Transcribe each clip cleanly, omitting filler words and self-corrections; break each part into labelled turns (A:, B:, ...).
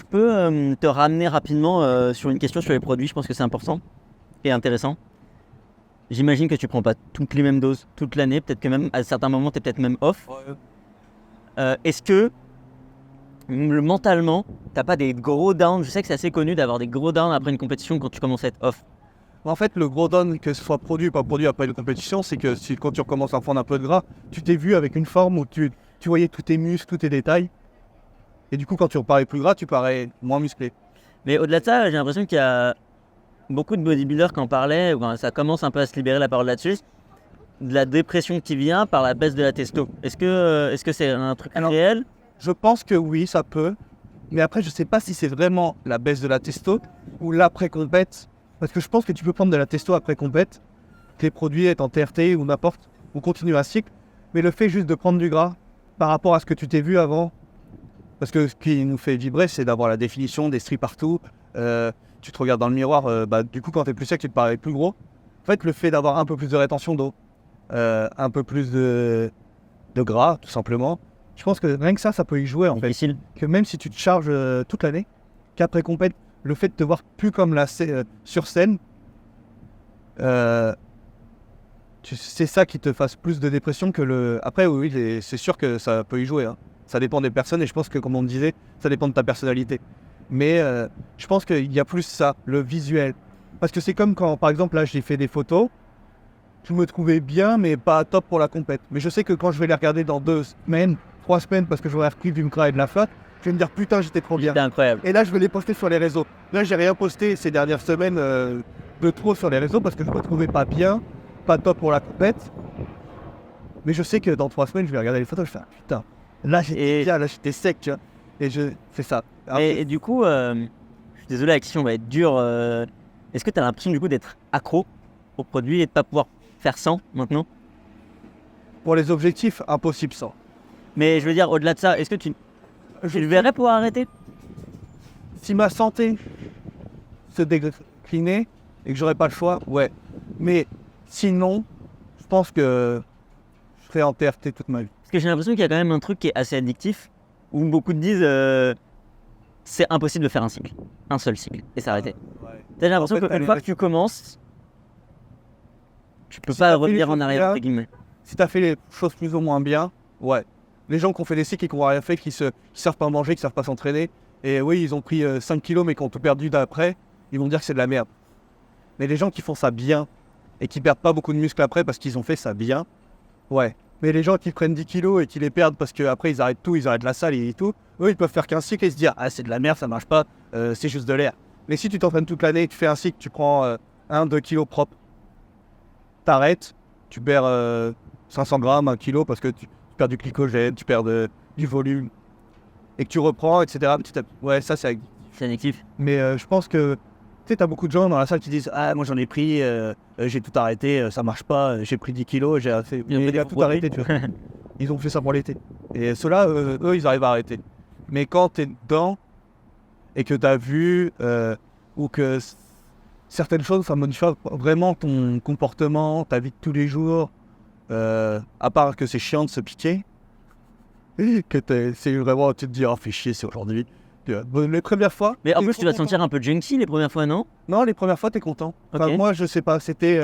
A: peux te ramener rapidement sur une question sur les produits? Je pense que c'est important et intéressant. J'imagine que tu prends pas toutes les mêmes doses toute l'année, peut-être que même à certains moments tu es peut-être même off. Est-ce que mentalement t'as pas des gros downs? Je sais que c'est assez connu d'avoir des gros downs après une compétition quand tu commences à être off.
B: En fait, le gros down, que ce soit produit ou pas produit après une compétition, c'est que quand tu recommences à prendre un peu de gras, tu t'es vu avec une forme où tu voyais tous tes muscles, tous tes détails. Et du coup, quand tu reparais plus gras, tu parais moins musclé.
A: Mais au-delà de ça, j'ai l'impression qu'il y a beaucoup de bodybuilders qui en parlaient, ou quand ça commence un peu à se libérer la parole là-dessus, de la dépression qui vient par la baisse de la testo. Est-ce que c'est un truc réel?
B: Je pense que oui, ça peut. Mais après, je sais pas si c'est vraiment la baisse de la testo ou l'après-compète. Parce que je pense que tu peux prendre de la testo après-compète, tes produits étant TRT ou n'importe, ou continuer un cycle. Mais le fait juste de prendre du gras par rapport à ce que tu t'es vu avant, parce que ce qui nous fait vibrer, c'est d'avoir la définition des stries partout. Tu te regardes dans le miroir, du coup, quand tu es plus sec, tu te parais plus gros. En fait, le fait d'avoir un peu plus de rétention d'eau, un peu plus de gras, tout simplement, je pense que rien que ça peut y jouer, en fait.
A: Difficile.
B: Que même si tu te charges toute l'année, qu'après compète, le fait de te voir plus comme sur scène, c'est ça qui te fasse plus de dépression que le... Après, oui, c'est sûr que ça peut y jouer, hein. Ça dépend des personnes et je pense que, comme on disait, ça dépend de ta personnalité. Mais je pense qu'il y a plus ça, le visuel. Parce que c'est comme quand, par exemple, là, j'ai fait des photos, je me trouvais bien, mais pas top pour la compète. Mais je sais que quand je vais les regarder dans 2 semaines, 3 semaines, parce que j'aurai repris du gras et de la fat, je vais me dire, putain, j'étais trop bien.
A: C'était incroyable.
B: Et là, je vais les poster sur les réseaux. Là, j'ai rien posté ces dernières semaines de trop sur les réseaux parce que je me trouvais pas bien, pas top pour la compète. Mais je sais que dans 3 semaines, je vais regarder les photos, je fais, putain, là, j'étais bien, là, j'étais sec, tu vois. Et c'est ça.
A: Et du coup, je suis désolé, la question va être dure. Est-ce que tu as l'impression du coup d'être accro au produit et de pas pouvoir faire sans maintenant?
B: Pour les objectifs, impossible sans.
A: Mais je veux dire, au-delà de ça, est-ce que tu le verrais pour arrêter?
B: Si ma santé se déclinait et que j'aurais pas le choix, ouais. Mais sinon, je pense que je serais en TRT toute ma vie.
A: Parce que j'ai l'impression qu'il y a quand même un truc qui est assez addictif, où beaucoup te disent c'est impossible de faire un seul cycle, et s'arrêter.
B: Ouais.
A: T'as l'impression qu'une fois que tu commences, tu peux pas revenir en arrière, entre guillemets.
B: Si t'as fait les choses plus ou moins bien, ouais. Les gens qui ont fait des cycles et qui n'ont rien fait, qui savent pas manger, qui savent pas s'entraîner, et oui, ils ont pris 5 kilos mais qui ont tout perdu d'après, ils vont dire que c'est de la merde. Mais les gens qui font ça bien et qui perdent pas beaucoup de muscles après parce qu'ils ont fait ça bien, ouais. Mais les gens qui prennent 10 kilos et qui les perdent parce qu'après ils arrêtent tout, ils arrêtent la salle et tout, eux ils peuvent faire qu'un cycle et se dire ah c'est de la merde, ça marche pas, c'est juste de l'air. Mais si tu t'entraînes toute l'année, tu fais un cycle, tu prends 1-2 kilos propres, t'arrêtes, tu perds 500 grammes, 1 kilo parce que tu perds du glycogène, tu perds du volume et que tu reprends, etc. Ouais, ça c'est
A: addictif.
B: Mais je pense que tu sais, t'as beaucoup de gens dans la salle qui disent ah moi j'en ai pris, j'ai tout arrêté, ça marche pas, j'ai pris 10 kilos, j'ai fait, il a tout arrêté, tu vois. Ils ont fait ça pour l'été. Et ceux-là, eux, ils arrivent à arrêter. Mais quand t'es dedans et que t'as vu ou que certaines choses, ça modifie vraiment ton comportement, ta vie de tous les jours, à part que c'est chiant de se piquer, que c'est vraiment, tu te dis, oh, fais chier, c'est aujourd'hui. Les premières fois.
A: Mais en plus, tu vas te sentir un peu junkie les premières fois, non?
B: Non, les premières fois, t'es content. Enfin, moi, je sais pas, c'était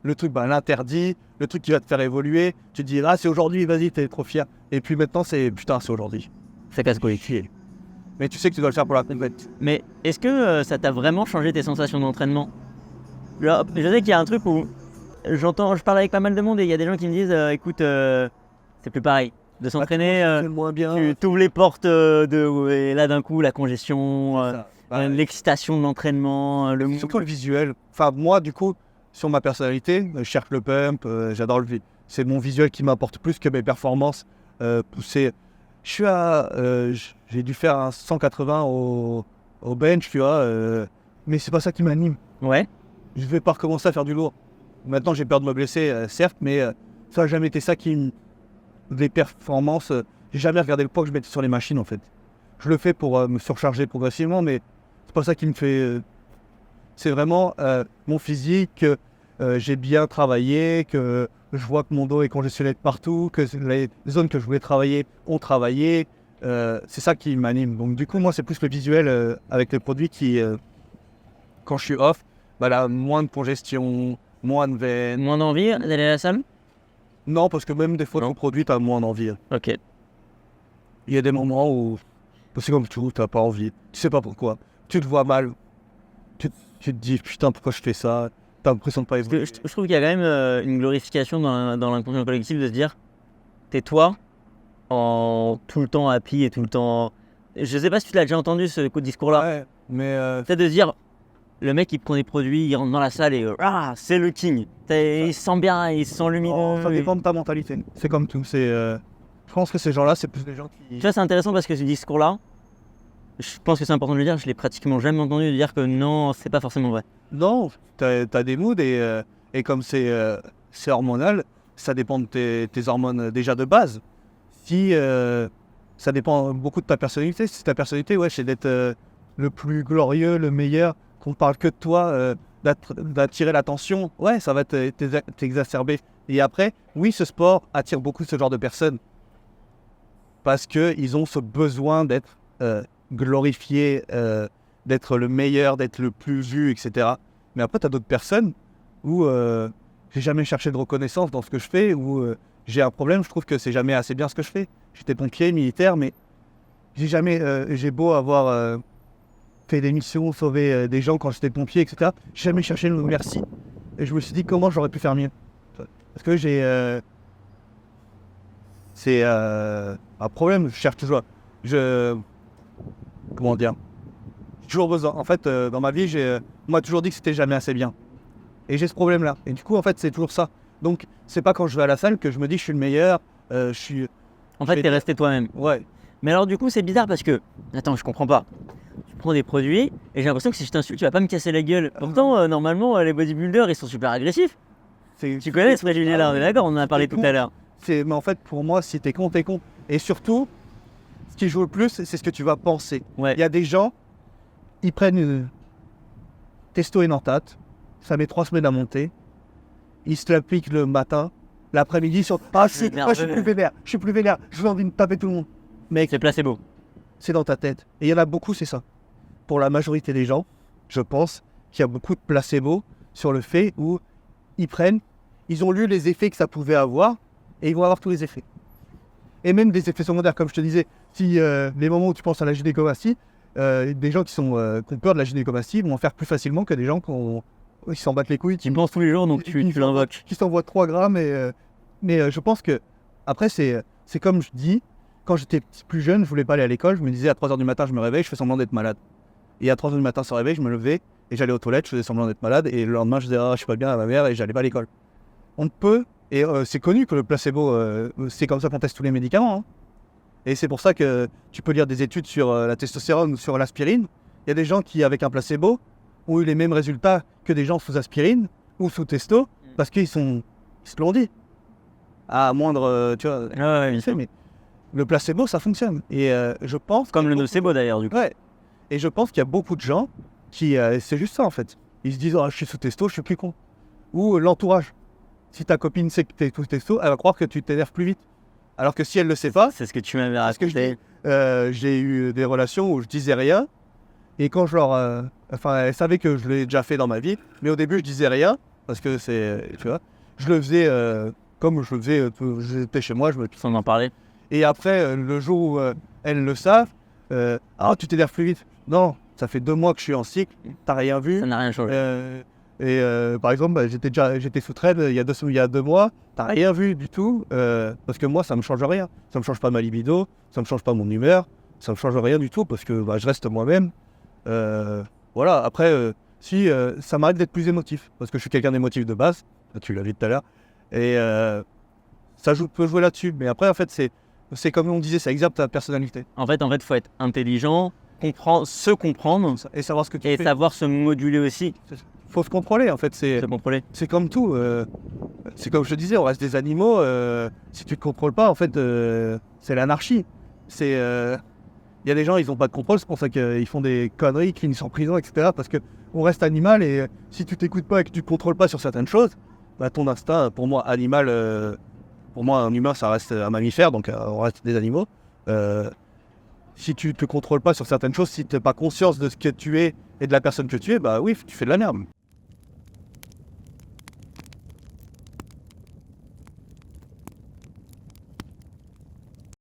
B: le truc, l'interdit, le truc qui va te faire évoluer. Tu te dis, ah, c'est aujourd'hui, vas-y, t'es trop fier. Et puis maintenant, c'est putain, c'est aujourd'hui.
A: Ça casse collectif.
B: Mais tu sais que tu dois le faire pour la compète.
A: Mais est-ce que ça t'a vraiment changé tes sensations d'entraînement? Je sais qu'il y a un truc où je parle avec pas mal de monde et il y a des gens qui me disent écoute, c'est plus pareil. De s'entraîner, tu t'ouvres les portes et là d'un coup la congestion, l'excitation de l'entraînement,
B: surtout le visuel. Enfin moi du coup, sur ma personnalité, je cherche le pump, j'adore le vide. C'est mon visuel qui m'apporte plus que mes performances poussées. J'ai dû faire un 180 au bench, tu vois, mais c'est pas ça qui m'anime.
A: Ouais.
B: Je vais pas recommencer à faire du lourd. Maintenant j'ai peur de me blesser, certes, mais ça n'a jamais été ça qui des performances. J'ai jamais regardé le poids que je mettais sur les machines en fait. Je le fais pour me surcharger progressivement, mais c'est pas ça qui me fait. C'est vraiment mon physique, que j'ai bien travaillé, que je vois que mon dos est congestionné de partout, que les zones que je voulais travailler ont travaillé, C'est ça qui m'anime. Donc du coup, moi, c'est plus le visuel avec les produits qui, quand je suis off, là, moins de congestion, moins de veine.
A: Moins d'envie d'aller à la salle?
B: Non, parce que même des fois,
A: Non.
B: ton produit, t'as moins d'envie.
A: Ok.
B: Il y a des moments où, c'est comme tout, t'as pas envie. Tu sais pas pourquoi. Tu te vois mal. Tu te dis, putain, pourquoi je fais ça? T'as l'impression de pas
A: Parce que
B: évoluer.
A: je trouve qu'il y a quand même une glorification dans l'inconscient collectif de se dire t'es toi en tout le temps happy et tout le temps. Je sais pas si tu l'as déjà entendu ce discours-là.
B: Ouais, mais
A: Peut-être de se dire le mec il prend des produits, il rentre dans la salle et c'est le king. Il se sent bien, il se sent lumineux.
B: ça dépend de ta mentalité. C'est comme tout. Je pense que ces gens-là, c'est plus des gens qui.
A: Tu vois, c'est intéressant parce que ce discours-là, je pense que c'est important de le dire, je l'ai pratiquement jamais entendu dire que non, c'est pas forcément vrai.
B: Non, t'as des moods et comme c'est hormonal, ça dépend de tes hormones déjà de base. Si ça dépend beaucoup de ta personnalité. Si ta personnalité, ouais, c'est d'être le plus glorieux, le meilleur, qu'on parle que de toi, d'attirer l'attention, ouais, ça va t'exacerber. Et après, oui, ce sport attire beaucoup ce genre de personnes parce qu'ils ont ce besoin d'être glorifiés, d'être le meilleur, d'être le plus vu, etc. Mais après, tu as d'autres personnes où j'ai jamais cherché de reconnaissance dans ce que je fais, où j'ai un problème, je trouve que c'est jamais assez bien ce que je fais. J'étais pompier, militaire, mais j'ai beau avoir fait des missions, sauvé des gens quand j'étais pompier, etc. J'ai jamais cherché le merci. Et je me suis dit comment j'aurais pu faire mieux. Parce que c'est un problème, je cherche toujours. Comment dire? J'ai toujours besoin. En fait, dans ma vie, on m'a toujours dit que c'était jamais assez bien. Et j'ai ce problème-là. Et du coup, en fait, c'est toujours ça. Donc, c'est pas quand je vais à la salle que je me dis je suis le meilleur.
A: En fait, t'es resté toi-même.
B: Ouais.
A: Mais alors, du coup, c'est bizarre parce que. Attends, je comprends pas. Tu prends des produits et j'ai l'impression que si je t'insulte, tu vas pas me casser la gueule. Pourtant, normalement, les bodybuilders, ils sont super agressifs. Tu connais ce préjugé-là, on est d'accord, on en a parlé tout à l'heure.
B: Mais en fait, pour moi, si t'es con, t'es con. Et surtout, ce qui joue le plus, c'est ce que tu vas penser.
A: Ouais.
B: Il y a des gens, ils prennent une testo énantate, ça met 3 semaines à monter, ils se l'appliquent le matin, l'après-midi, ils sont je suis plus vénère, j'ai envie de taper tout le monde. Mec,
A: c'est placebo.
B: C'est dans ta tête. Et il y en a beaucoup, c'est ça. Pour la majorité des gens, je pense qu'il y a beaucoup de placebo sur le fait où ils ont lu les effets que ça pouvait avoir et ils vont avoir tous les effets. Et même des effets secondaires, comme je te disais, si les moments où tu penses à la gynécomastie, des gens qui ont peur de la gynécomastie vont en faire plus facilement que des gens qui s'en battent les couilles.
A: Qui pensent tous les jours, donc tu l'invoques.
B: Qui s'envoient 3 grammes. Mais je pense que, après, c'est comme je dis, quand j'étais plus jeune, je voulais pas aller à l'école, je me disais à 3h du matin, je me réveille, je fais semblant d'être malade. Et à 3h du matin, sans réveil, je me levais et j'allais aux toilettes, je faisais semblant d'être malade et le lendemain, je disais je suis pas bien à ma mère et j'allais pas à l'école. On peut, et c'est connu que le placebo, c'est comme ça qu'on teste tous les médicaments. Hein. Et c'est pour ça que tu peux lire des études sur la testostérone ou sur l'aspirine. Il y a des gens qui, avec un placebo, ont eu les mêmes résultats que des gens sous aspirine ou sous testo parce qu'ils se l'ont dit. À moindre, tu vois,
A: Ouais, bien sûr.
B: mais le placebo, ça fonctionne. Et je pense...
A: Comme le nocebo d'ailleurs, du coup.
B: Ouais. Et je pense qu'il y a beaucoup de gens qui... c'est juste ça, en fait. Ils se disent, je suis sous testo, je suis plus con. Ou l'entourage. Si ta copine sait que tu es sous testo, elle va croire que tu t'énerves plus vite. Alors que si elle le sait pas...
A: C'est ce que tu m'avais raconté.
B: J'ai eu des relations où je disais rien. Et quand je leur... elle savait que je l'ai déjà fait dans ma vie. Mais au début, je disais rien. Parce que c'est... Tu vois, je le faisais comme je le faisais... J'étais chez moi,
A: Sans en parler.
B: Et après, le jour où elles le savent, tu t'énerves plus vite. Non, ça fait 2 mois que je suis en cycle, t'as rien vu.
A: Ça n'a rien changé.
B: Par exemple, j'étais sous traîne il y a 2 mois, t'as rien vu du tout, parce que moi, ça me change rien. Ça me change pas ma libido, ça me change pas mon humeur, ça me change rien du tout, parce que je reste moi-même. Voilà, après, si ça m'arrête d'être plus émotif, parce que je suis quelqu'un d'émotif de base, tu l'as vu tout à l'heure, et ça peut jouer là-dessus. Mais après, en fait, c'est comme on disait, ça exerce ta personnalité.
A: En fait, faut être intelligent, se comprendre
B: Et savoir ce que tu fais.
A: et savoir se moduler aussi.
B: Faut se contrôler, en fait.
A: Se contrôler.
B: C'est comme tout. C'est comme je te disais, on reste des animaux. Si tu te contrôles pas, en fait, c'est l'anarchie. Il y a des gens, ils n'ont pas de contrôle, c'est pour ça qu'ils font des conneries, qu'ils finissent en prison, etc. Parce qu'on reste animal et si tu t'écoutes pas et que tu te contrôles pas sur certaines choses, ton instinct, pour moi, animal... Pour moi, un humain, ça reste un mammifère, donc on reste des animaux. Si tu te contrôles pas sur certaines choses, si tu n'as pas conscience de ce que tu es et de la personne que tu es, bah oui, tu fais de la merde.